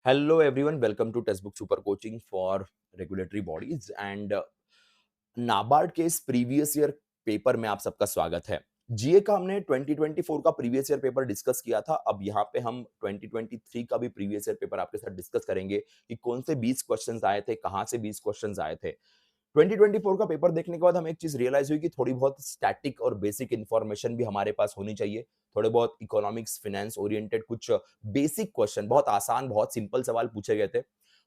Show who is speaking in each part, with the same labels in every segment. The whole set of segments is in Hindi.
Speaker 1: Hello everyone, welcome to Textbook Super Coaching for Regulatory Bodies and NABARD के इस प्रीवियस ईयर पेपर में आप सबका स्वागत है। जीए का हमने 2024 का प्रीवियस ईयर पेपर डिस्कस किया था। अब यहाँ पे हम 2023 का भी प्रीवियस ईयर पेपर आपके साथ डिस्कस करेंगे कि कौन से 20 क्वेश्चंस आए थे, कहाँ से 20 क्वेश्चंस आए थे। 2024 का पेपर देखने के बाद हमें एक चीज रियलाइज हुई कि थोड़ी बहुत स्टैटिक और बेसिक इंफॉर्मेशन भी हमारे पास होनी चाहिए। थोड़े बहुत इकोनॉमिक्स, फाइनेंस ओरिएंटेड कुछ बेसिक क्वेश्चन, बहुत आसान, बहुत सिंपल सवाल पूछे गए थे।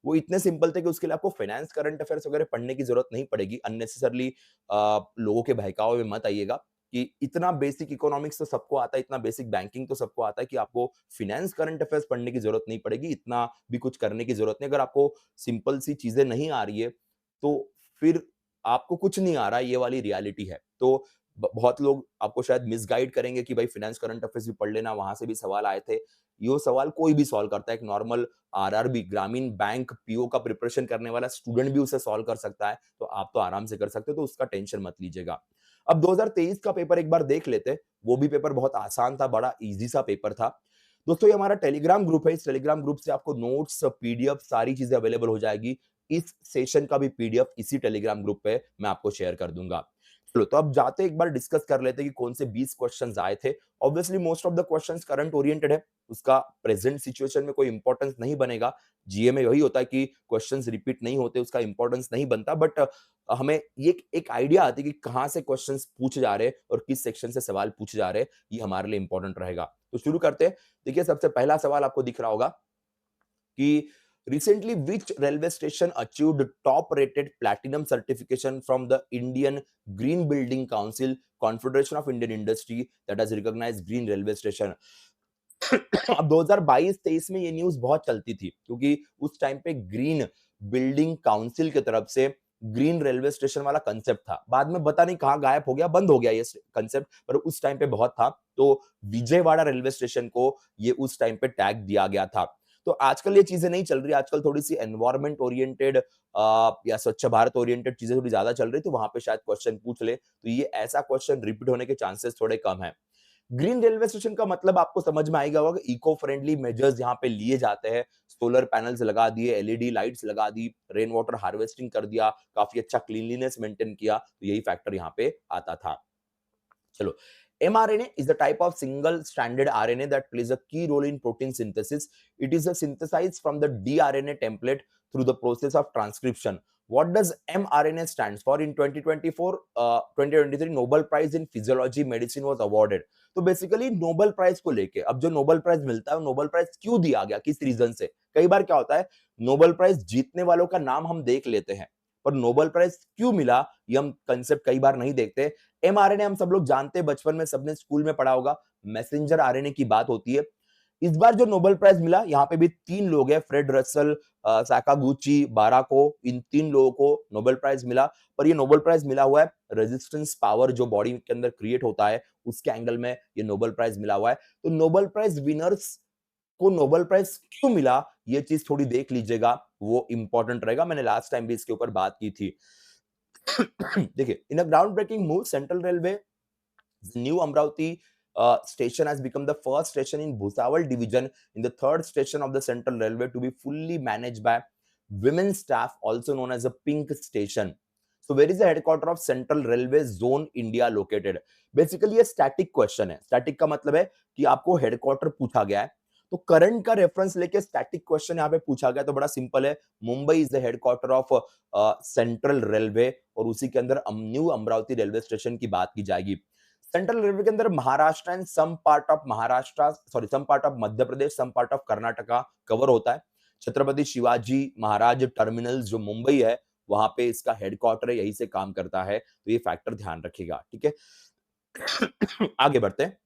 Speaker 1: वो इतने सिंपल थे कि उसके लिए आपको फाइनेंस, करंट अफेयर्स वगैरह पढ़ने की जरूरत नहीं पड़ेगी। अननेसेसरली लोगों के बहकावे में मत आइएगा कि इतना बेसिक इकोनॉमिक्स तो सबको आता है, इतना बेसिक बैंकिंग तो सबको आता है कि आपको फाइनेंस, करंट अफेयर्स पढ़ने की जरूरत नहीं पड़ेगी, इतना भी कुछ करने की जरूरत नहीं। अगर आपको सिंपल सी चीजें नहीं आ रही है तो फिर आपको कुछ नहीं आ रहा है, ये वाली रियलिटी है। तो बहुत लोग आपको शायद मिसगाइड करेंगे कि भाई फाइनेंस, करंट अफेयर्स भी पढ़ लेना, वहां से भी सवाल आए थे। ये सवाल कोई भी सॉल्व करता है। एक नॉर्मल आरआरबी, ग्रामीण बैंक पीओ का प्रिपरेशन करने वाला स्टूडेंट भी उसे सॉल्व कर सकता है। तो आप तो आराम से कर सकते हो, तो उसका टेंशन मत लीजिएगा। अब 2023 का पेपर एक बार देख लेते। वो भी पेपर बहुत आसान था, बड़ा इजी सा पेपर था। दोस्तों, ये हमारा टेलीग्राम ग्रुप है। इस टेलीग्राम ग्रुप से आपको नोट्स, पीडीएफ, सारी चीजें अवेलेबल हो जाएगी। इस सेशन का भी पीडीएफ इसी टेलीग्राम ग्रुप पे मैं आपको शेयर कर दूंगा। चलो, तो अब जाते एक बार डिस्कस कर लेते हैं कि कौन से 20 क्वेश्चंस आए थे। Obviously most of the questions current oriented है। उसका प्रेजेंट सिचुएशन में कोई इंपॉर्टेंस नहीं बनेगा। जीए में वही होता है कि क्वेश्चंस रिपीट नहीं होते, उसका इंपॉर्टेंस नहीं बनता। बट हमें ये एक आइडिया आती है कि कहां से क्वेश्चंस पूछे जा रहे हैं और किस सेक्शन से सवाल पूछे जा रहे हैं। ये हमारे लिए इंपॉर्टेंट रहेगा। तो शुरू करते हैं। देखिए, सबसे पहला सवाल आपको दिख रहा होगा कि recently which railway station achieved top rated platinum certification from the Indian Green Building Council, Confederation of Indian Industry, that has recognized green railway station। अब 2022-23 में ये न्यूज बहुत चलती थी क्योंकि उस टाइम पे ग्रीन बिल्डिंग काउंसिल की तरफ से ग्रीन रेलवे स्टेशन वाला कंसेप्ट था। बाद में पता नहीं कहां गायब हो गया, बंद हो गया ये कंसेप्ट, पर उस टाइम पे बहुत था। तो विजयवाड़ा रेलवे स्टेशन को ये उस टाइम पे टैग दिया गया था। तो आजकल ये चीजें नहीं चल रही। आजकल थोड़ी सी एनवायरमेंट ओरिएंटेड या स्वच्छ भारत ओरिएंटेड चीजें थोड़ी ज्यादा चल रही, तो वहां पे शायद क्वेश्चन पूछ ले, तो ये ऐसा क्वेश्चन रिपीट होने के चांसेस थोड़े कम है। ग्रीन रेलवे स्टेशन का मतलब आपको समझ में आएगा होगा। इको फ्रेंडली मेजर्स यहाँ पे लिए जाते हैं। सोलर पैनल्स लगा दिए, एलईडी लाइट्स लगा दी, रेन वाटर हार्वेस्टिंग कर दिया, काफी अच्छा क्लीनलीनेस मेंटेन किया, तो यही फैक्टर यहाँ पे आता था। चलो, mRNA is the type of single stranded RNA that plays a key role in protein synthesis. It is synthesized from the dRNA template through the process of transcription. What does mRNA stands for? In 2024 2023 Nobel Prize in Physiology Medicine was awarded. तो बेसिकली नोबेल प्राइज को लेके, अब जो नोबेल प्राइज मिलता है, नोबेल प्राइज क्यों दिया गया, किस रीजन से। कई बार क्या होता है, नोबेल प्राइज जीतने वालों का नाम हम देख लेते हैं, पर नोबेल प्राइज क्यों मिला ये हम कंसेप्ट कई बार नहीं देखते। एमआरएनए हम सब लोग जानते हैं, बचपन में सबने स्कूल में पढ़ा होगा, मैसेंजर आरएनए की बात होती है। इस बार जो नोबेल प्राइज मिला, यहाँ पे भी 3 लोग हैं, फ्रेड रसल, साकागुची, बाराको, इन 3 लोगों को नोबेल प्राइज मिला। पर ये नोबेल प्राइज मिला हुआ है रेजिस्टेंस पावर जो बॉडी के अंदर क्रिएट होता है, उसके एंगल में ये नोबेल प्राइज मिला हुआ है। तो नोबेल प्राइज विनर्स को नोबेल प्राइज क्यों मिला, ये चीज थोड़ी देख लीजिएगा, वो इंपॉर्टेंट रहेगा। मैंने लास्ट टाइम भी इसके ऊपर बात की थी। देखिए, in a ground breaking move, central railway new Amaravati station has become the first station in Bhusawal division in the third station of the Central Railway to be fully managed by women staff, also known as a pink station. So where is the headquarter of Central Railway Zone India located? Basically ये स्टैटिक क्वेश्चन है। स्टैटिक का मतलब है कि आपको हेडक्वार्टर पूछा गया है, तो करंट का रेफरेंस लेके स्टैटिक क्वेश्चन यहाँ पे पूछा गया, तो बड़ा सिंपल है। Mumbai is the headquarter of central railway, और उसी के अंदर न्यू अमरावती रेलवे स्टेशन की बात की जाएगी। सेंट्रल रेलवे के अंदर Maharashtra and some part of Maharashtra, sorry some part of Madhya Pradesh, some part of Karnataka cover होता है। छत्रपति शिवाजी महाराज टर्मिनल जो मुंबई है, वहां पे इसका हेडक्वार्टर है, यही से काम करता है। तो ये फैक्टर ध्यान रखिएगा, ठीक है। आगे बढ़ते हैं।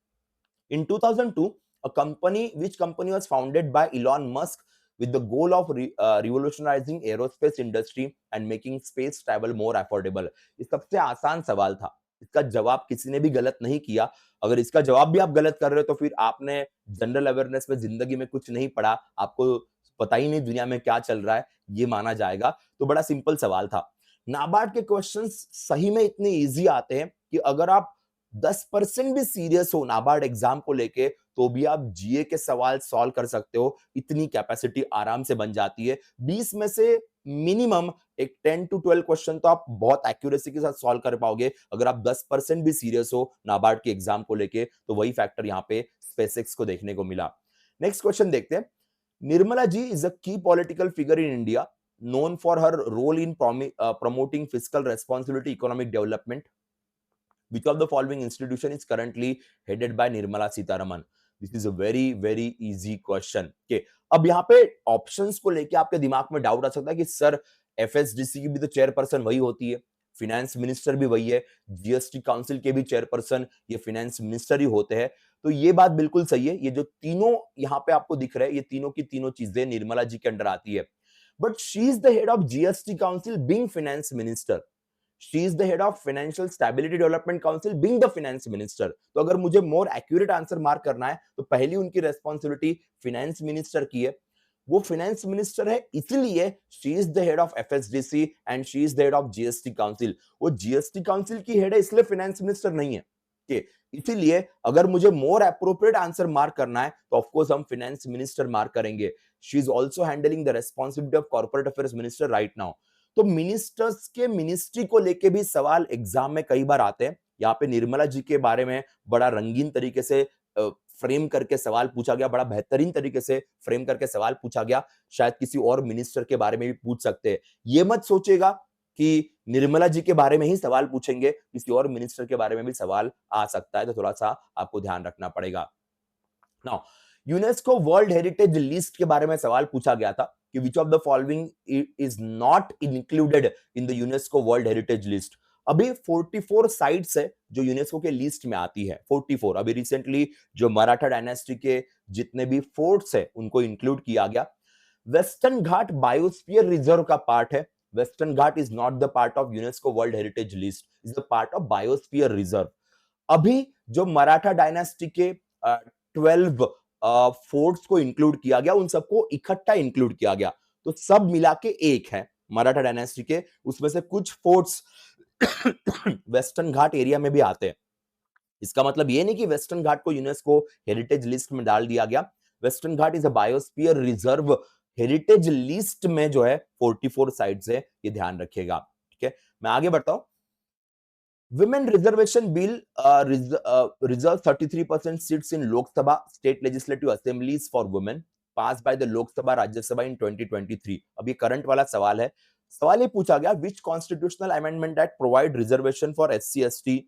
Speaker 1: In 2002, a company, which company was founded by Elon Musk with the goal of revolutionizing aerospace industry and making space travel more affordable? ये सबसे आसान सवाल था। इसका जवाब किसी ने भी गलत नहीं किया। अगर इसका जवाब भी आप गलत कर रहे हो, तो फिर आपने जनरल अवेयरनेस में जिंदगी में कुछ नहीं पढ़ा, आपको पता ही नहीं दुनिया में क्या चल रहा है, ये माना जाएगा। तो बड़ा सिंपल सवाल था। नाबार्ड के क्वेश्चंस सही में इतने इजी आते हैं कि अगर आप 10% भी सीरियस हो नाबार्ड एग्जाम को लेके, तो भी आप जीए के सवाल सॉल्व कर सकते हो, इतनी कैपेसिटी आराम से बन जाती है। 20 में से मिनिमम एक 10 टू 12 क्वेश्चन तो आप बहुत एक्यूरेसी के साथ सॉल्व कर पाओगे। अगर आप 10% भी सीरियस हो नाबार्ड के एग्जाम को लेके, तो वही फैक्टर यहाँ पे स्पेसिक्स को देखने को मिला। नेक्स्ट क्वेश्चन देखते हैं। निर्मला जी इज अ की political figure in India known for her role in promoting fiscal responsibility, economic development. Which of the following institution is currently headed by Nirmala Sitharaman? This is a very very easy question. Okay. अब यहाँ पे ऑप्शंस को लेके आपके दिमाग में डाउट आ सकता है कि सर एफएसडीसी की भी तो चेयरपर्सन वही होती है, फिनेंस मिनिस्टर भी वही है, जीएसटी काउंसिल के भी चेयरपर्सन ये फिनेंस मिनिस्टर ही होते हैं। तो ये बात बिल्कुल सही है। ये जो तीनों यहाँ पे आपको दिख रहे हैं, ये तीनों की तीनों चीजें निर्मला जी के अंडर आती है। But she is the head of GST council being finance minister. She is the head of financial stability development council being the finance minister. तो अगर मुझे मोर एक्यूरेट आंसर मार्क करना है तो पहली उनकी रेस्पॉन्सिबिलिटी फाइनेंस मिनिस्टर की है। वो फाइनेंस मिनिस्टर है, इसीलिए she is the head of FSDC and she is the head of GST council. वो जीएसटी काउंसिल की हेड है, इसलिए फाइनेंस मिनिस्टर नहीं है। okay? इसीलिए अगर मुझे मोर अप्रोप्रिएट आंसर मार्क करना है तो ऑफकोर्स हम फाइनेंस मिनिस्टर मार्क करेंगे। She is also handling the responsibility of corporate affairs minister right now. तो मिनिस्टर्स के मिनिस्ट्री को लेके भी सवाल एग्जाम में कई बार आते हैं। यहाँ पे निर्मला जी के बारे में बड़ा रंगीन तरीके से फ्रेम करके सवाल पूछा गया, बड़ा बेहतरीन तरीके से फ्रेम करके सवाल पूछा गया। शायद किसी और मिनिस्टर के बारे में भी पूछ सकते हैं। ये मत सोचेगा कि निर्मला जी के बारे में ही सवाल पूछेंगे, किसी और मिनिस्टर के बारे में भी सवाल आ सकता है, तो थोड़ा सा आपको ध्यान रखना पड़ेगा। Now UNESCO world heritage list के बारे में सवाल पूछा गया था कि which of the following is not included in the UNESCO world heritage list. अभी 44 साइट्स है जो यूनेस्को के लिस्ट में आती है। 44 अभी रिसेंटली जो मराठा डायनेस्टी के जितने भी फोर्ट्स है उनको इंक्लूड किया गया। वेस्टर्न घाट बायोस्फीयर रिजर्व का पार्ट है। Western Ghat is not the part of UNESCO world heritage list, is the part of biosphere reserve. अभी जो मराठा डायनेस्टी के 12 फोर्ट्स को इंक्लूड किया गया, उन सबको इकट्ठा इंक्लूड किया गया, तो सब मिला के एक है मराठा डायनेस्टी के। उसमें से कुछ फोर्ट्स वेस्टर्न घाट एरिया में भी आते हैं। इसका मतलब ये नहीं कि वेस्टर्न घाट को यूनेस्को हेरिटेज लिस्ट में डाल दिया गया। Western Ghat is a biosphere reserve heritage list में जो है 44 साइट्स है, ये ध्यान रखिएगा। ठीक है, मैं आगे बढ़ता हूं। Women reservation bill reserves 33% seats in Lok Sabha state legislative assemblies for women, passed by the Lok Sabha Rajya Sabha in 2023. अब ये करंट वाला सवाल है। सवाल ये पूछा गया, which constitutional amendment act provide reservation for SC/ST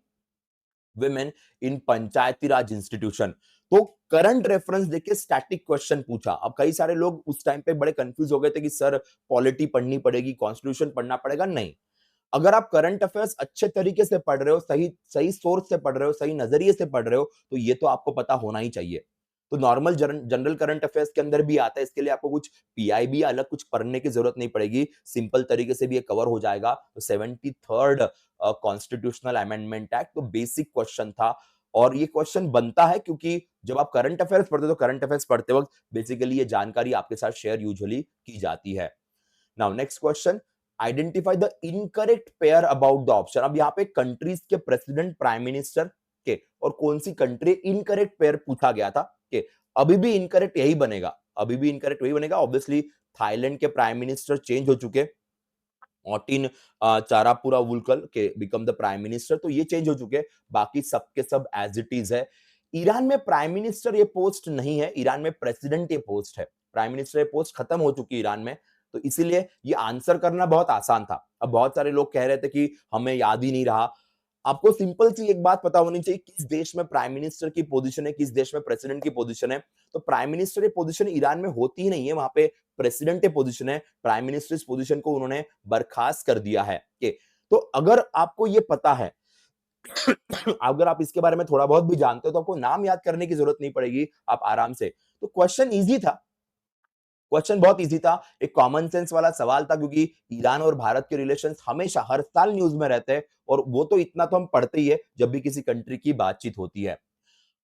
Speaker 1: women in Panchayati Raj institution. तो करंट रेफरेंस देके स्टैटिक क्वेश्चन पूछा। अब कई सारे लोग उस टाइम पे बड़े कंफ्यूज हो गए थे कि सर पॉलिटी पढ़नी पड़ेगी, कॉन्स्टिट्यूशन पढ़ना पड़ेगा। नहीं, अगर आप करंट अफेयर्स अच्छे तरीके से पढ़ रहे हो, सही सही सोर्स से पढ़ रहे हो, सही नजरिए से पढ़ रहे हो, तो ये तो आपको पता होना ही चाहिए। तो नॉर्मल जनरल करंट अफेयर्स के अंदर भी आता है, इसके लिए आपको कुछ पीआईबी अलग कुछ पढ़ने की जरूरत नहीं पड़ेगी, सिंपल तरीके से भी ये कवर हो जाएगा। तो 73rd कॉन्स्टिट्यूशनल अमेंडमेंट एक्ट तो बेसिक क्वेश्चन था, और ये क्वेश्चन बनता है क्योंकि जब आप करंट अफेयर्स पढ़ते हो तो करंट अफेयर्स पढ़ते वक्त बेसिकली ये जानकारी आपके साथ शेयर यूजुअली की जाती है। Now next question, identify the incorrect pair about the option. अब यहाँ पे कंट्रीज के प्रेसिडेंट, प्राइम मिनिस्टर के और कौन सी कंट्री इनकरेक्ट पेयर पूछा गया था के, अभी भी इनकरेक्ट यही बनेगा, अभी भी इनकरेक्ट वही बनेगा। ऑब्वियसली थाईलैंड के प्राइम मिनिस्टर चेंज हो चुके, ऑटिन चारापुरा वुल्कल के बिकम द प्राइम मिनिस्टर, तो ये चेंज हो चुके, बाकी सबके सब एज इट इज है। ईरान में प्राइम मिनिस्टर ये पोस्ट नहीं है, ईरान में प्रेसिडेंट ये पोस्ट है। प्राइम मिनिस्टर ये पोस्ट खत्म हो चुकी है ईरान में, तो इसीलिए ये आंसर करना बहुत आसान था। अब बहुत सारे लोग कह रहे थे कि हमें याद ही नहीं रहा। आपको सिंपल सी एक बात पता होनी चाहिए, किस देश में प्राइम मिनिस्टर की पोजीशन है, किस देश में प्रेसिडेंट की पोजीशन है। तो प्राइम मिनिस्टर की पोजीशन ईरान में होती ही नहीं है, वहां पे प्रेसिडेंट की पोजीशन है। प्राइम मिनिस्टर इस पोजीशन को उन्होंने बर्खास्त कर दिया है। तो अगर आपको ये पता है अगर आप इसके बारे में थोड़ा बहुत भी जानते हो तो आपको नाम याद करने की जरूरत नहीं पड़ेगी, आप आराम से। तो क्वेश्चन इजी था, क्वेश्चन बहुत इजी था, एक कॉमन सेंस वाला सवाल था, क्योंकि ईरान और भारत के रिलेशंस हमेशा हर साल न्यूज में रहते हैं, और वो तो इतना तो हम पढ़ते ही है जब भी किसी कंट्री की बातचीत होती है।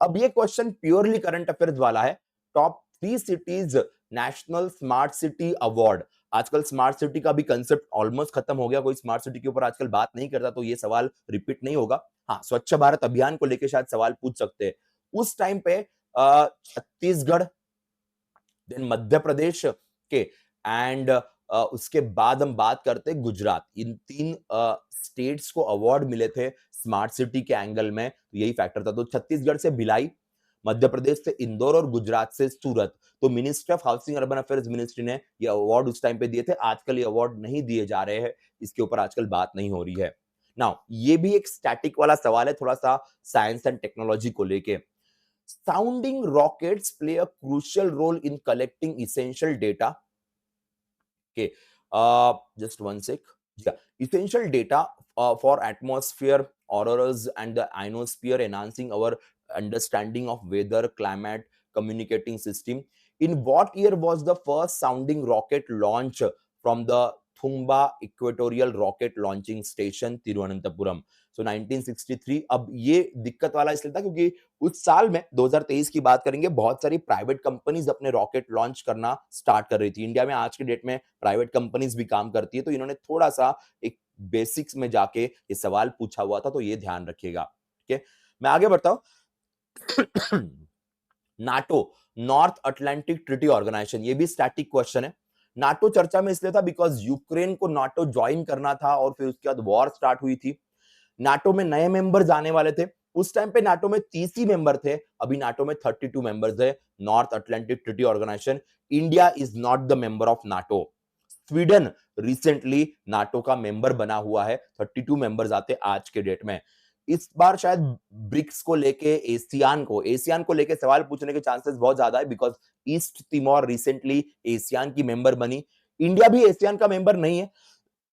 Speaker 1: अब ये क्वेश्चन प्योरली करंट अफेयर्स वाला है। Top 3 cities national smart city award. आजकल स्मार्ट सिटी का भी कंसेप्ट ऑलमोस्ट खत्म हो गया, कोई स्मार्ट सिटी के ऊपर आजकल बात नहीं करता, तो ये सवाल रिपीट नहीं होगा। हाँ, स्वच्छ भारत अभियान को लेकर शायद सवाल पूछ सकते हैं। उस टाइम पे छत्तीसगढ़, देन मध्य प्रदेश के एंड उसके बाद हम बात करते हैं गुजरात। इन 3 स्टेट्स को अवार्ड मिले थे स्मार्ट सिटी के एंगल में, तो यही फैक्टर था। तो छत्तीसगढ़ से भिलाई, मध्य प्रदेश से इंदौर और गुजरात से सूरत। तो ministry of housing urban affairs ministry ने ये अवार्ड उस टाइम पे दिए थे। आजकल ये अवार्ड नहीं दिए जा रहे हैं, इसके ऊपर आजकल बात नहीं हो रही है। नाउ ये भी एक स्टैटिक वाला सवाल है, थोड़ा सा साइंस एंड टेक्नोलॉजी को लेके। Sounding rockets play a crucial role in collecting essential data. Okay, just one sec. Yeah, essential data for atmosphere, auroras, and the ionosphere, enhancing our understanding of weather, climate, communicating system. In what year was the first sounding rocket launch from the Thumba Equatorial Rocket Launching Station, Thiruvananthapuram? So 1963. अब ये दिक्कत वाला इसलिए था क्योंकि उस साल में 2023 की बात करेंगे, बहुत सारी प्राइवेट कंपनीज अपने रॉकेट लॉन्च करना स्टार्ट कर रही थी। इंडिया में आज के डेट में प्राइवेट कंपनीज भी काम करती है, तो इन्होंने थोड़ा सा एक बेसिक्स में जाके ये सवाल पूछा हुआ था, तो ये ध्यान रखिएगा। ठीक है, मैं आगे बढ़ता हूं। NATO, North Atlantic Treaty Organization, ये भी स्टैटिक क्वेश्चन है। नाटो चर्चा में इसलिए था बिकॉज यूक्रेन को नाटो ज्वाइन करना था और फिर उसके बाद वॉर स्टार्ट हुई थी। नाटो में नए मेंबर्स आने वाले थे। उस टाइम पे नाटो में 30 ही मेंबर थे, अभी नाटो में 32 मेंबर्स है। North Atlantic Treaty Organization. India is not the member of NATO. Sweden recently NATO का मेंबर बना हुआ है। 32 मेंबर्स आते आज के डेट में। इस बार शायद ब्रिक्स को लेके एशियान को लेके सवाल पूछने के चांसेस बहुत ज्यादा है because East Timor recently ASEAN की मेंबर बनी। इंडिया भी एशियान का मेंबर नहीं है,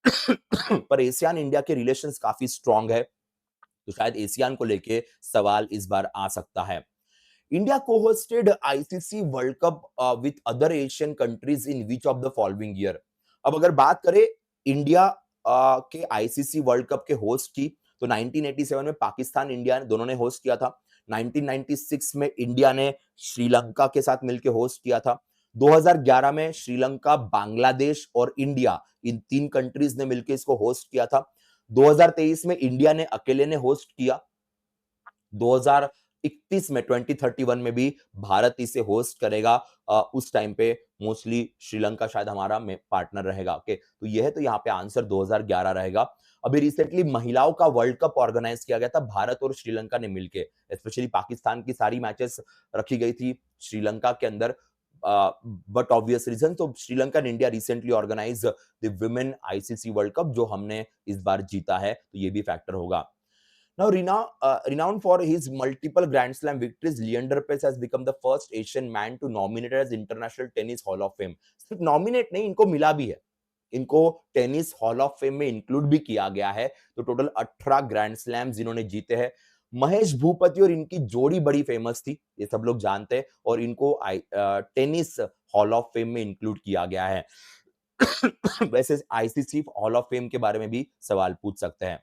Speaker 1: पर एशियान इंडिया के रिलेशंस काफी स्ट्रांग है, तो शायद एशियान को लेके सवाल इस बार आ सकता है। India co-hosted ICC world cup with other Asian countries in which of the following year? अब अगर बात करें इंडिया के आईसीसी वर्ल्ड कप के होस्ट की, तो 1987 में पाकिस्तान इंडिया दोनों ने होस्ट किया था। 1996 में इंडिया ने श्रीलंका के साथ मिलकर होस्ट किया था। 2011 में श्रीलंका, बांग्लादेश और इंडिया, इन 3 कंट्रीज ने मिलकर इसको होस्ट किया था। 2023 में इंडिया ने अकेले ने होस्ट किया। 2031 में 2031 में भी भारत इसे होस्ट करेगा। उस टाइम पे मोस्टली श्रीलंका शायद हमारा पार्टनर रहेगा। ओके, तो यह है, तो यहाँ पे आंसर 2011 रहेगा। अभी रिसेंटली महिलाओं का वर्ल्ड कप ऑर्गेनाइज किया गया था भारत और श्रीलंका ने मिलकर। स्पेशली पाकिस्तान की सारी मैचेस रखी गई थी श्रीलंका के अंदर, बट ऑब्वियस रीजन, तो Sri Lanka and India recently organize the women ICC world cup, जो हमने इस बार जीता है, तो ये भी फैक्टर होगा। Now, renowned for his multiple Grand Slam victories, Leander Paes has become the first Asian man to nominated as International Tennis Hall of Fame. सिर्फ नॉमिनेट नहीं, इनको मिला भी है। इनको टेनिस हॉल ऑफ फेम में इंक्लूड भी किया गया है। तो टोटल 18 ग्रैंड स्लैम्स इन्होंने जीते हैं। महेश भूपति और इनकी जोड़ी बड़ी फेमस थी, ये सब लोग जानते हैं, और इनको टेनिस हॉल ऑफ फेम में इंक्लूड किया गया है। वैसे आईसीसी हॉल ऑफ फेम के बारे में भी सवाल पूछ सकते हैं।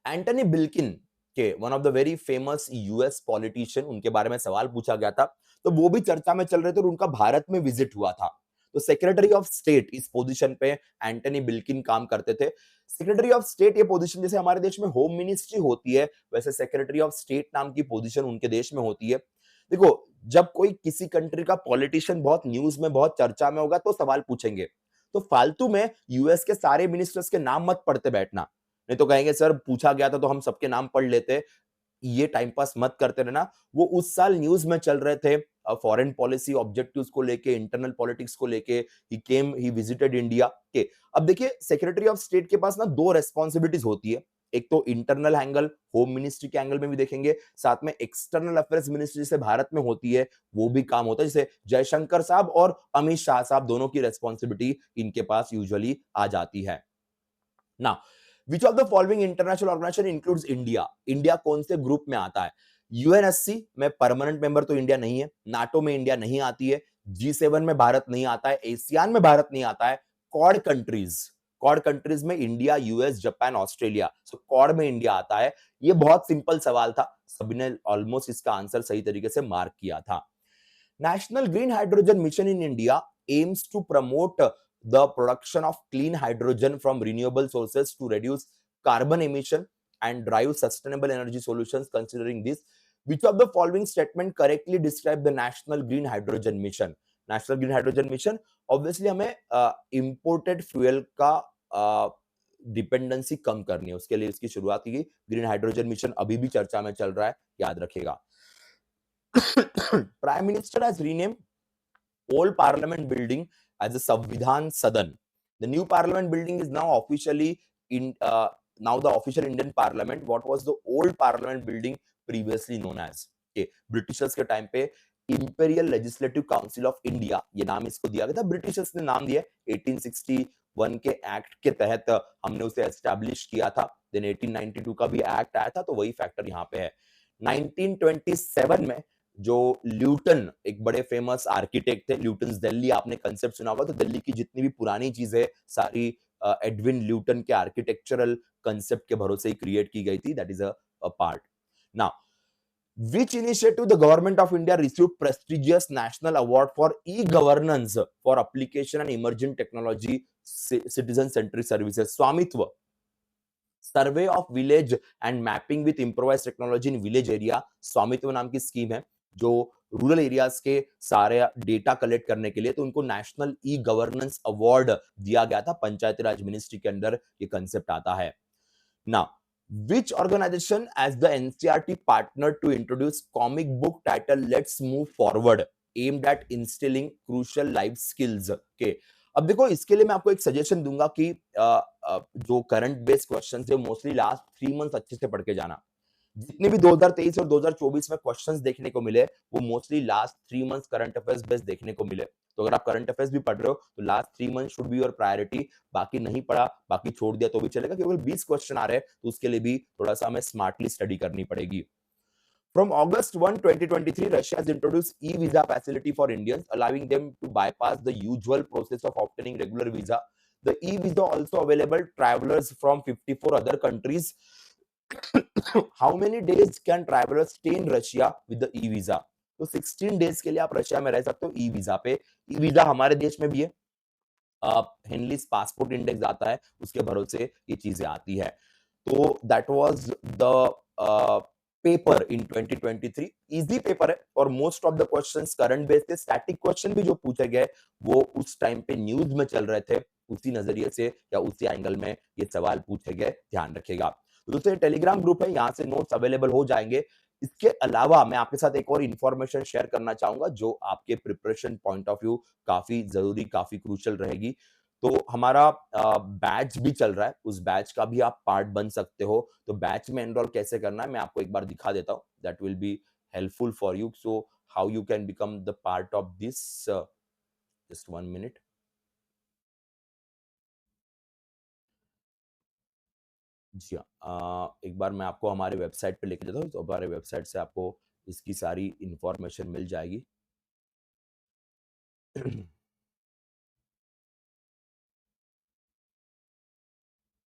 Speaker 1: एंटनी बिल्किन के, one of the very famous US politician, उनके बारे में सवाल पूछा गया था, तो वो भी चर्चा में चल रहे थे और उनका भारत में विजिट हुआ था। तो सेक्रेटरी ऑफ स्टेट इस पोजीशन पे एंटनी बिल्किन काम करते थे। सेक्रेटरी ऑफ स्टेट ये पोजीशन जैसे हमारे देश में होम मिनिस्ट्री होती है, वैसे सेक्रेटरी ऑफ स्टेट नाम की पोजीशन उनके देश में होती है। देखो, जब कोई किसी कंट्री का पॉलिटिशियन बहुत न्यूज में, बहुत चर्चा में होगा, तो सवाल पूछेंगे। तो फालतू में यूएस के सारे मिनिस्टर्स के नाम मत पढ़ते बैठना, नहीं तो कहेंगे सर पूछा गया था तो हम सबके नाम पढ़ लेते। ये टाइम पास मत करते रहना। वो उस साल न्यूज में चल रहे थे फॉरेन पॉलिसी ऑब्जेक्टिव्स को लेके, इंटरनल पॉलिटिक्स को लेके। ही विजिटेड इंडिया के। अब देखिए, सेक्रेटरी ऑफ स्टेट के पास ना 2 रेस्पॉन्सिबिलिटीज होती है। एक तो इंटरनल एंगल, होम मिनिस्ट्री के एंगल में भी देखेंगे, साथ में एक्सटर्नल अफेयर्स मिनिस्ट्री जैसे भारत में होती है, वो भी काम होता है। जैसे जयशंकर साहब और अमित शाह साहब, दोनों की रेस्पॉन्सिबिलिटी इनके पास यूजुअली आ जाती है ना। Which of the following international organization includes India? India कौन से ग्रुप में आता है? यूएनएससी में परमानेंट मेंबर तो इंडिया नहीं है, नाटो में इंडिया नहीं आती है, G7 में भारत नहीं आता है, एशियान में भारत नहीं आता है। कॉड कंट्रीज में इंडिया, यूएस, जापान, ऑस्ट्रेलिया, सो कॉड में इंडिया आता है। ये बहुत सिंपल सवाल था, सभी ने ऑलमोस्ट इसका आंसर सही तरीके से मार्क किया था। National Green Hydrogen Mission in India aims to promote the production of clean hydrogen from renewable sources to reduce carbon emission and drive sustainable energy solutions. Considering this, Which of the following statement correctly describe the National Green Hydrogen Mission? National green hydrogen mission obviously हमें इंपोर्टेड फ्यूल का डिपेंडेंसी कम करनी है, उसके लिए इसकी शुरुआत की गई। ग्रीन हाइड्रोजन मिशन अभी भी चर्चा में चल रहा है, याद रखिएगा। Prime minister has rename old parliament building as a Samvidhan Sadan. The new parliament building is now officially in now the official Indian parliament. What was the old parliament building previously known as? Okay, Britishers के टाइम पे imperial legislative council of India ये नाम इसको दिया गया था, ब्रिटिशर्स ने नाम दिया 1861 के एक्ट के तहत हमने उसे एस्टैब्लिश किया था। देन 1892 का भी एक्ट आया था, तो वही फैक्टर यहाँ पे है। 1927 में जो ल्यूटन एक बड़े फेमस आर्किटेक्ट थे, ल्यूटन्स दिल्ली आपने कंसेप्ट सुना होगा, तो दिल्ली की जितनी भी पुरानी चीजें सारी एडविन ल्यूटन के आर्किटेक्चरल कंसेप्ट के भरोसे ही क्रिएट की गई थी। That is a part. Now which initiative the government of India received prestigious national award for e-governance for application and emerging technology citizen centric services? स्वामित्व, survey of village and mapping with improvise technology in village area, स्वामित्व नाम की स्कीम है जो रूरल एरियाज के सारे डेटा कलेक्ट करने के लिए, तो उनको नेशनल ई गवर्नेंस अवार्ड दिया गया था। पंचायती राज मिनिस्ट्री के अंदर ये कंसेप्ट आता है। Now, which organization as the NCRT partner to introduce comic book title Let's Move Forward aimed at instilling crucial life skills? Okay. अब देखो इसके लिए मैं आपको एक सजेशन दूंगा कि जो करंट बेस्ड क्वेश्चंस है मोस्टली लास्ट 3 मंथ्स अच्छे से पढ़ के जाना। जितने भी 2023 और 2024 में क्वेश्चंस देखने को मिले वो mostly last 3 months current affairs based देखने को मिले। तो अगर आप करंट अफेयर्स भी पढ़ रहे हो तो last 3 month should be your priority. बाकी नहीं पढ़ा, बाकी छोड़ दिया तो भी चलेगा, केवल 20 क्वेश्चन आ रहे हैं तो उसके लिए भी थोड़ा सा हमें स्मार्टली स्टडी करनी पड़ेगी। From August 1, 2023, Russia has introduced e-visa facility for Indians, allowing them to bypass the usual process of obtaining regular visa. The e-visa also available travelers from 54 other countries. How many days can travelers stay in Russia with the e-visa? तो 16 डेज के लिए आप रशिया में रह सकते हो ई वीजा पे। ई वीजा हमारे देश में भी है, हेनलीज पासपोर्ट इंडेक्स आता है, उसके भरोसे ये चीजें आती है। तो that was the paper in 2023। Easy paper है और most of the questions current based थे। स्टैटिक क्वेश्चन भी जो पूछे गए वो उस टाइम पे न्यूज में चल रहे थे, उसी नजरिए से या उसी एंगल में ये सवाल पूछे गए, ध्यान रखिएगा। तो दोस्तों टेलीग्राम ग्रुप है, यहाँ से नोट्स अवेलेबल हो जाएंगे। इसके अलावा मैं आपके साथ एक और इंफॉर्मेशन शेयर करना चाहूंगा जो आपके प्रिपरेशन पॉइंट ऑफ व्यू काफी जरूरी, काफी क्रूशियल रहेगी। तो हमारा बैच भी चल रहा है, उस बैच का भी आप पार्ट बन सकते हो। तो बैच में एनरोल कैसे करना है मैं आपको एक बार दिखा देता हूँ, that will be helpful for you. So how you can become the part of this, just 1 minute. जी हाँ, एक बार मैं आपको हमारे वेबसाइट पे लेके जाता हूँ, तो हमारे वेबसाइट से आपको इसकी सारी इंफॉर्मेशन मिल जाएगी।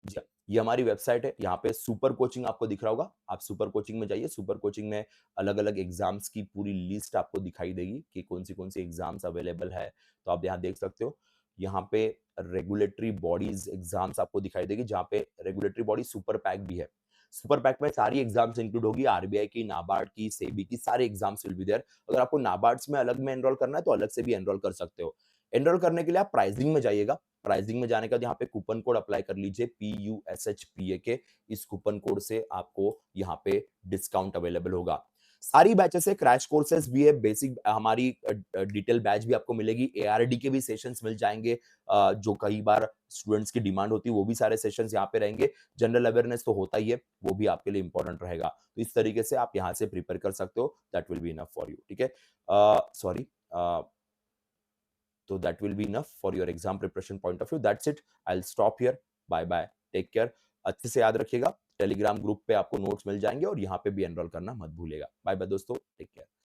Speaker 1: जी हाँ, ये हमारी वेबसाइट है, यहाँ पे सुपर कोचिंग आपको दिख रहा होगा, आप सुपर कोचिंग में जाइए। सुपर कोचिंग में अलग-अलग एग्ज़ाम्स की पूरी लिस्ट आपको दिखाई देगी कि कौन-सी एग्ज़ाम्स अवेलेबल है, तो आप यहाँ देख सकते हो। यहाँ पे रेगुलेटरी बॉडीज़ एग्ज़ाम्स आपको दिखाई देगी, जहाँ पे रेगुलेटरी बॉडी सुपर पैक भी है। सुपर पैक में सारी एग्ज़ाम्स इंक्लूड होगी, आरबीआई की, नाबार्ड की, सेबी की, सारे एग्ज़ाम्स विल बी देयर। अगर आपको नाबार्ड्स में अलग में एनरोल करना है, तो अलग से भी एनरोल कर सकते हो। एनरोल करने के लिए आप प्राइसिंग में जाइएगा, प्राइसिंग में जाने के बाद यहाँ पे कूपन कोड अप्लाई कर लीजिए PUSHPAK। इस कूपन कोड से आपको यहाँ पे डिस्काउंट अवेलेबल होगा। सारी बैचेस है, क्रैश कोर्सेज भी है, बेसिक हमारी डिटेल बैच भी आपको मिलेगी, ARD के भी सेशंस मिल जाएंगे, जो कई बार स्टूडेंट्स की डिमांड होती है, वो भी सारे सेशंस यहाँ पे रहेंगे। जनरल अवेयरनेस तो होता ही है, वो भी आपके लिए इंपॉर्टेंट रहेगा। तो इस तरीके से आप यहाँ से प्रिपेयर कर सकते हो, that will be enough for you. ठीक है, sorry, so that will be enough for your exam preparation point of view. That's it, I'll stop here. Bye bye, take care। अच्छे से याद रखिएगा, टेलीग्राम ग्रुप पे आपको नोट्स मिल जाएंगे और यहाँ पे भी एनरोल करना मत भूलिएगा। बाय बाय दोस्तों, टेक केयर।